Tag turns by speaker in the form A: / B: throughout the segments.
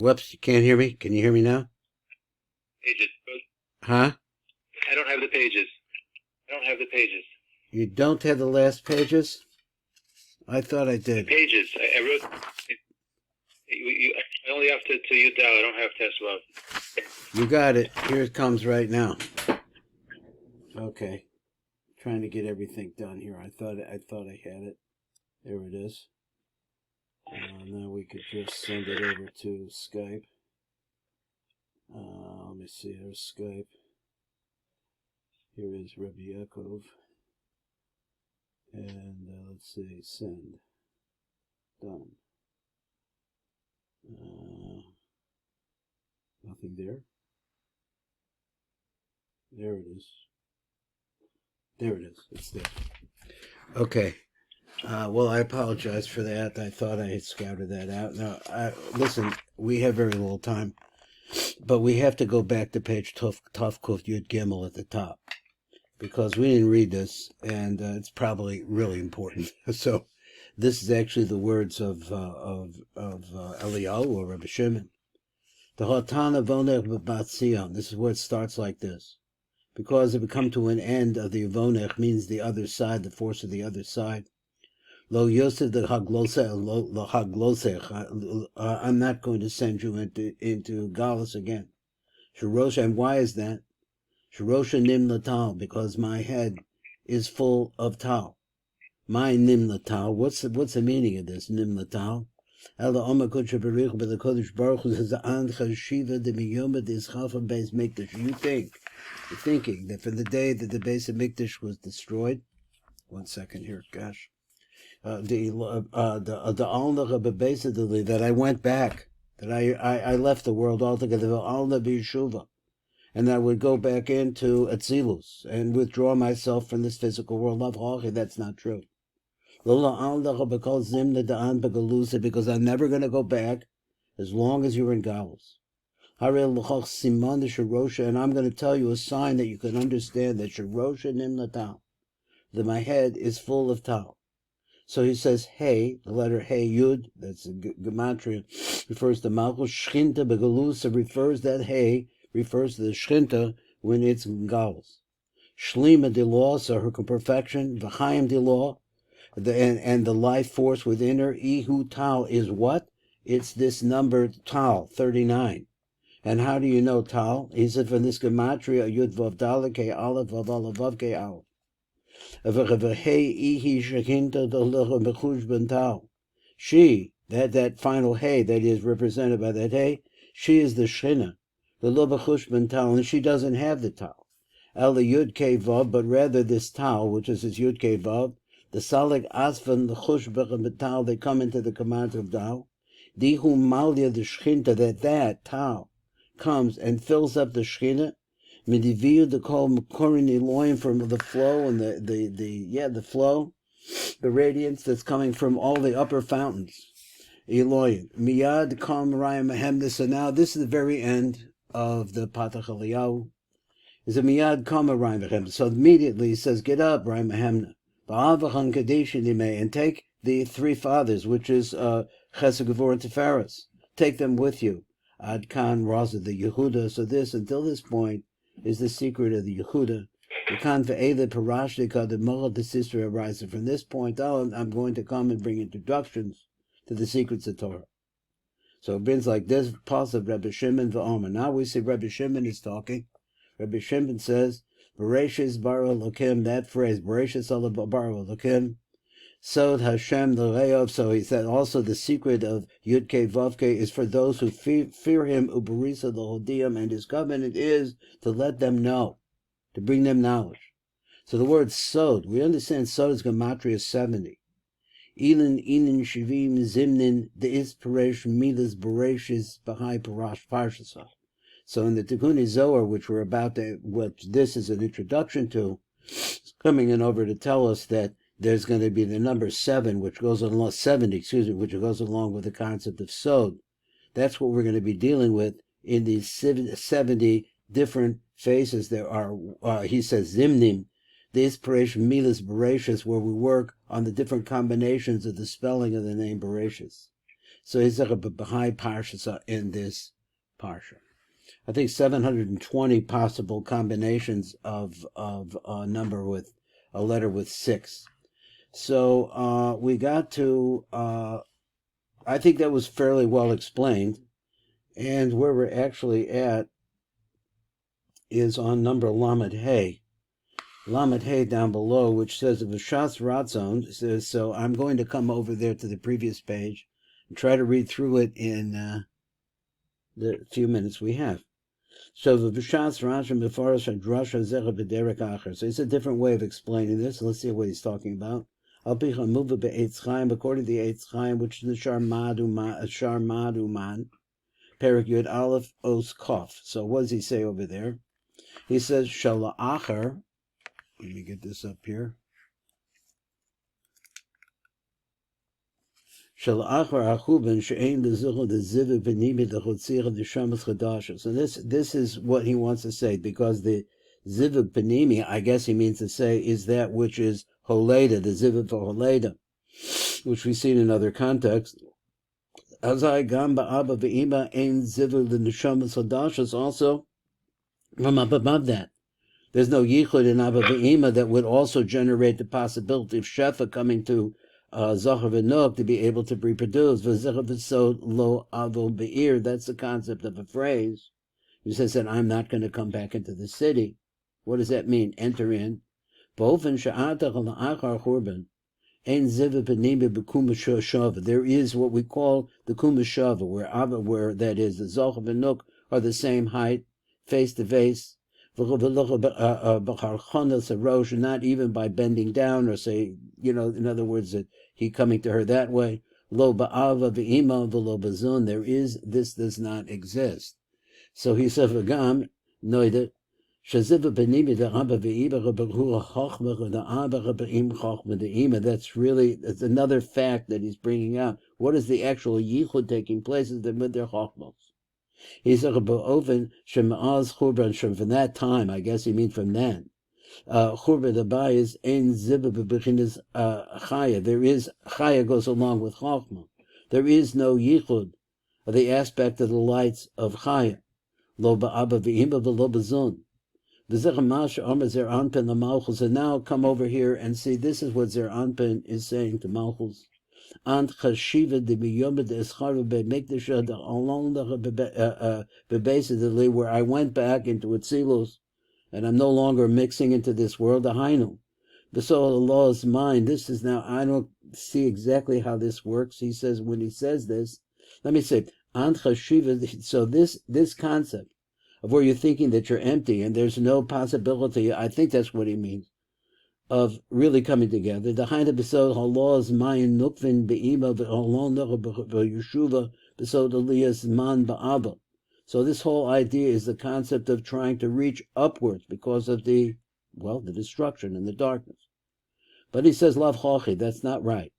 A: Whoops, you can't hear me? Can you hear me now?
B: Pages.
A: Huh?
B: I don't have the pages. I don't have the pages.
A: You don't have the last pages? I thought I
B: The
A: did.
B: pages. I wrote. I only have to you down. I don't have test love.
A: You got it. Here it comes right now. Okay. Trying to get everything done here. I thought I had it. There it is. Now we could just send it over to Skype. Let me see. There's Skype. Here is Rabbi Yaakov. And let's see. Send. Done. Nothing there. There it is. There it is. It's there. Okay. Well, I apologize for that. I thought I had scouted that out. Now, listen, we have very little time, but we have to go back to page Tov Kuf Yud Gimel at the top, because we didn't read this, and it's probably really important. So, this is actually the words of Eliyahu or Rabbi Shimon. The Hatana Vonech B'Batzion. This is where it starts like this. Because if we come to an end of the Vonech, means the other side, the force of the other side. Lo Yosef the Haglosech, I'm not going to send you into Galus again. Shirosha, and why is that? Shirosha Nim Latal, because my head is full of tal. My Nim Latal, what's the meaning of this, Nim Latal? Ela Omer Kodesh Baruch Hu, the Kodesh Baruch Hu says, An Chashiva de Miyoma de Ischafa Beis Mikdash. You're thinking that from the day that the Beis of Mikdash was destroyed, 1 second here, gosh. That I went back, that I left the world altogether, and I would go back into Atzilus and withdraw myself from this physical world. That's not true. Because I'm never going to go back as long as you're in Galus. And I'm going to tell you a sign that you can understand that that my head is full of tal. So he says, hey, the letter hey, yud, that's a gematria, refers to Malchus. Shchinta begalusa refers to the Shchinta when it's in Galus. Shlima de law, so her perfection, V'chaim de law, and the life force within her, Ihu Tal is what? It's this number Tal, 39. And how do you know Tal? He said from this gematria, Yud Vav Dalek, Ke Aleph, Vav Aleph, Vav Ke Aleph. She, that final hey that is represented by that hey, she is the Shechina, the lo b'chush tal, and she doesn't have the tal. El the Yud Kei Vav, but rather this tal, which is his Yud Kei Vav, the Salik Asvan, the Chush B'tal, they come into the command of Tal. Dihu Malya, the Shechinta, that tal comes and fills up the Shechina. Mediviu the call Makorin Elohim, from the flow and the flow, the radiance that's coming from all the upper fountains. Elohim. Miyad Kam Rayah Mahemna. So now this is the very end of the PATACH ELIYAHU. Is a Miyad Kam Rayah Mahemna. So immediately he says, get up, Rayah Mahemna. Ba'avachan Kadeshin Dimei, and take the three fathers, which is Chesed, Gevurah, and Tiferes. Take them with you. Ad Kan Raza, the Yehuda. So this, until this point, is the secret of the Yehuda. The Kan Ve'ele Parashtika, the Mullah, the sister of Risa. From this point on, I'm going to come and bring introductions to the secrets of Torah. So it brings like this pulse of Rabbi Shimon V'Omer. Now we see Rabbi Shimon is talking. Rabbi Shimon says, Bereshis bara Elokim, that phrase, Bereshis bara Elokim, Sod Hashem the Leov. So he said also the secret of Yud Kei Vav Kei is for those who fear him, Uberisa the Hodiyam, and his covenant is to let them know, to bring them knowledge. So the word Sod, we understand Sod is Gematria 70. Elin Shivim Zimnin, the Isparesh Milas Bereshis Bahai Parash Parshasa. So in the Tikkun Zohar, which we're about to, what this is an introduction to, is coming in over to tell us that there's going to be the number 7, which goes along, 70, which goes along with the concept of Sod. That's what we're going to be dealing with in these 70 different phases. There are, he says, Zimnim, the inspiration, Milas Bereshis, where we work on the different combinations of the spelling of the name Bereshis. So he's like a Baha'i parsha in this parsha. I think 720 possible combinations of a number with a letter with 6. So we got to, I think that was fairly well explained. And where we're actually at is on number Lamed Hey. Lamed Hey down below, which says V'shas Ratzon. Says, so I'm going to come over there to the previous page and try to read through it in the few minutes we have. So V'shas Ratzon B'farash Hadrasha Zecha B'derek Acher. So it's a different way of explaining this. Let's see what he's talking about. According to the Eitz Chaim, which is the Shar Maduman, Perik Yud Aleph Os Kof. So what does he say over there? He says Shala'acher. Let me get this up here. So this is what he wants to say, because the zivug panimi, I guess he means to say, is that which is holeda, the zivug for holeda, which we see in another context. Azai gamba abba ve'ima ein zivug the neshamas hadashas, also from up above that. There's no yichud in abba ve'ima that would also generate the possibility of shefa coming to Zachar v'Nog to be able to reproduce. V'Zachar v'Sod lo avo be'ir. That's the concept of a phrase. He says that I'm not going to come back into the city. What does that mean? Enter in. B'ofen she'atach la'achar churban. Ein ziva b'nimi b'kum shava. There is what we call the kum shava, where that is the Zachar v'Nog are the same height, face to face. Not even by bending down or say, in other words, that he coming to her that way. Lo ba'ava v'ima v'lo bazun. This does not exist. So he said, v'gam noida shaziva b'nimi v'abba v'iba v'b'hura chochma v'da'aba v'b'im chochma v'da'ima. That's another fact that he's bringing out. What is the actual yichud taking place is with their chochmos. He said, from that time, I guess he means from then. Churban Abai is ein zibba b'bechinas chaya. There is, chaya goes along with chachma. There is no yichud of the aspect of the lights of chaya. Lo ba'aba v'imba v'lo b'zun. V'zechem masha omer zer anpen the malchus. And now come over here and see, this is what zer anpen is saying to malchus. And chashiva de biyomad eschara be'mekdesha along the basically where I went back into Atzilus, and I'm no longer mixing into this world. The Hainu, the soul of the law is mine. This is now. I don't see exactly how this works. He says when he says this, let me say and chashiva. So this concept of where you're thinking that you're empty and there's no possibility. I think that's what he means. Of really coming together. The Hainu besod hallah is mine nukvin be'ima v'holon v'yeshuva besod aliyah's man ba'aba. So this whole idea is the concept of trying to reach upwards because of the destruction and the darkness. But he says lav chochi, that's not right.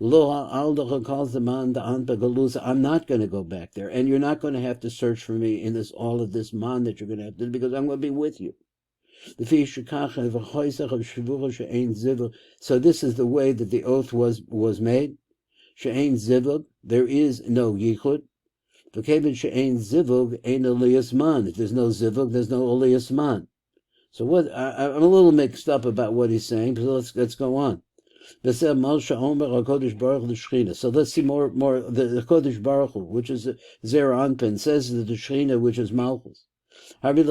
A: Lo ha'aldacha calls the man da'an begalusa. I'm not going to go back there, and you're not going to have to search for me in all of this man that you're going to have to do, because I'm going to be with you. So this is the way that the oath was made. She'ein zivug, there is no yichud. If there's no zivug, there's no aliyas man. So what? I'm a little mixed up about what he's saying, but let's go on. So let's see more the Kodesh Baruch Hu, which is Zer Anpin, says that the Shechina, which is Malchus. I'm going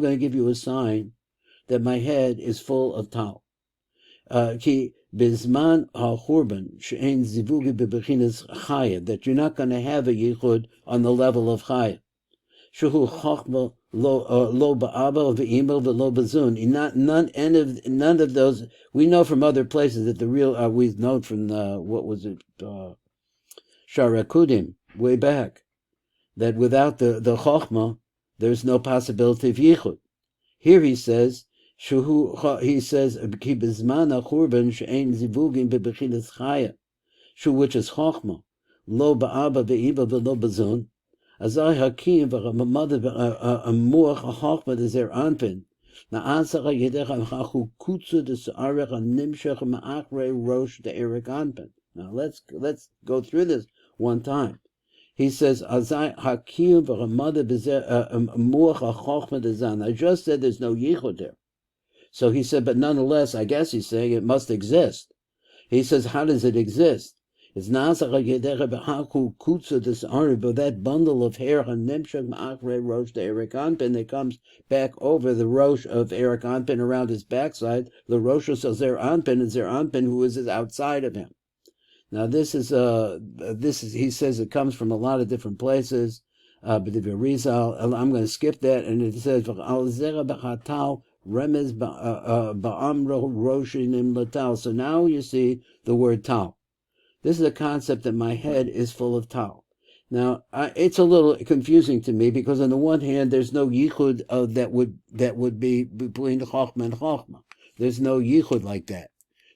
A: to give you a sign that my head is full of tal. Ki bizman ha'churban she'ein zivugi bebechinas chaya, that you're not going to have a yichud on the level of chaya. Shehu chachma lo ba'aba ve'ima ve'lo bazun. None of those. We know from other places that the real. We've known from Sharakudim way back, that without the chokhmah, there's no possibility of yichud. Here he says, ki bizman ha'churban she'ein zivugim bebechinas chaya, which is chokhmah, lo ba'aba ve'iba ve'lo bazun, azai hakim v'ramamad v'amuach ha'chokhmah dezer anpin, na'ansacha yedecha v'chachu kutzu desa'arech ha'nimshech ma'achrei rosh de'erek anpin. Now let's go through this one time. He says, I just said there's no yichud there. So he said, but nonetheless, I guess he's saying it must exist. He says, how does it exist? It's but that bundle of hair that comes back over the rosh of Eric Anpin around his backside, the rosh of Zer Anpin, and Zer Anpin who is outside of him. Now this is he says it comes from a lot of different places, but if you Rizal, I'm going to skip that, and it says remez ba'amro roshinim latal. So now you see the word tal. This is a concept that my head is full of tal. Now it's a little confusing to me because on the one hand there's no yichud that would be between chochma and chochma. There's no yichud like that.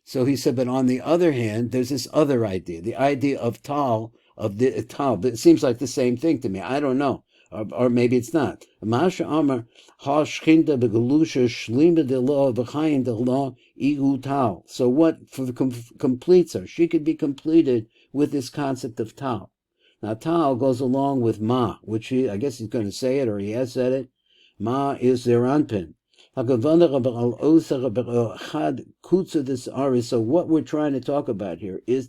A: So he said, but on the other hand, there's this other idea, the idea of tal, but it seems like the same thing to me. I don't know, or maybe it's not. Masha Amar ha shchinta begalusha shlima de lo v'chayin de lo ihu tal. So what completes her? She could be completed with this concept of tal. Now tal goes along with ma, which I guess he's going to say it, or he has said it. Ma is their anpin. So what we're trying to talk about here is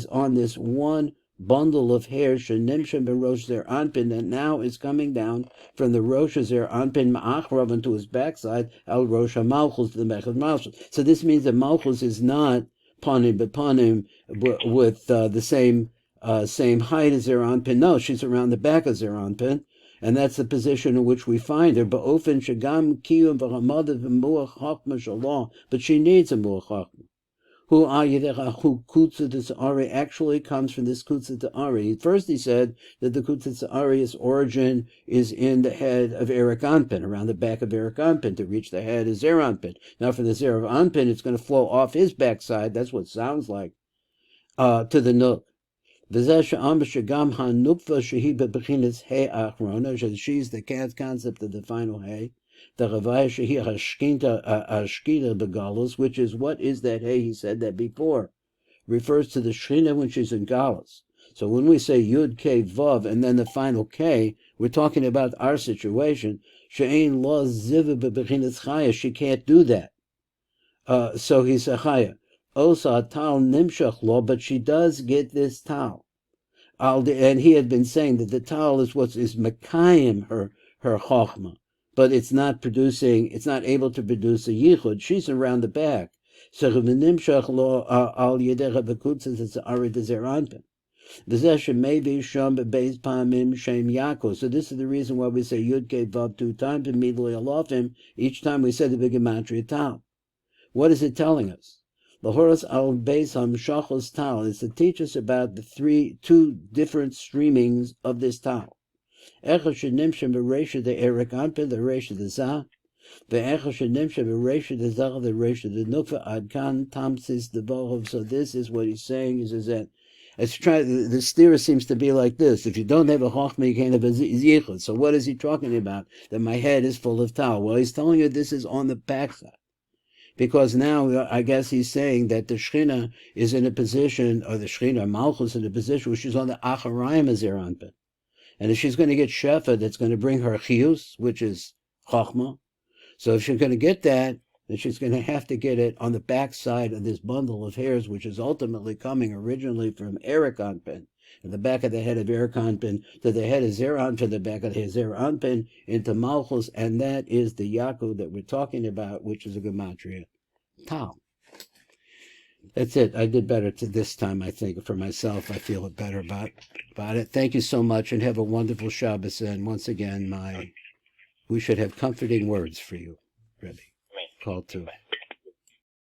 A: on this one bundle of hair that now is coming down from the rosh zer anpin ma'achrav into his backside al rosh malchus to the mechad malchus. So this means that malchus is not panim b'panim with the same height as zer anpin. No, she's around the back of zer anpin. And that's the position in which we find her. But she needs a muach chachma. Who kutza ari actually comes from this kutza ari. First he said that the kutza ari's origin is in the head of Eric Anpin, around the back of Eric Anpin, to reach the head of Zer Anpin. Now for the Zer of Anpin, it's going to flow off his backside, that's what it sounds like, to the nook. She's the concept of the final hay. The Ravaya Shehi Hashkita Begalos, which is what is that hay? He said that before. Refers to the Shechina when she's in Galus. So when we say Yud K Vav and then the final K, we're talking about our situation. She'ein lo ziva bebechinas chaya. She can't do that. So he's a chaya. Osa tal nimshach lo, but she does get this tal. And he had been saying that the tal is what is mekayim her chochma, but it's not able to produce a yichud. She's around the back. So nimshach lo al yedecha bekutzes it's arid zeranpin. V'zeh maybe sham bebeis pamim shem Yaakov. So this is the reason why we say Yud Kei Vav 2 times immediately alofim. Each time we say the big gematria tal. What is it telling us? Lahoras al beis hamshachos tal is to teach us about the two different streamings of this tal. Echad shenimshem b'reisha the Eric Anpin, the reisha the zah. Ve'echad shenimshem b'reisha the zah, the reisha the nukva adkan tamsis the bohov. So this is what he's saying is that the stira seems to be like this. If you don't have a chochma, you can't have a yichud. So what is he talking about? That my head is full of tal. Well, he's telling you this is on the backside. Because now, I guess he's saying that the Shechina is in a position, or the Shechina, Malchus, in a position where she's on the Acharayim Zer Anpin. And if she's going to get Shefa, that's going to bring her Chiyus, which is Chachma. So if she's going to get that, then she's going to have to get it on the backside of this bundle of hairs, which is ultimately coming originally from Eric Anpin, at the back of the head of Eric Anpin, to the head of Zer Anpin, the back of the Zer Anpin, into Malchus, and that is the Yaakov that we're talking about, which is a gematria tal. That's it. I did better to this time, I think, for myself. I feel it better about it. Thank you so much, and have a wonderful Shabbos. And once again, we should have comforting words for you, Rebbe. Call to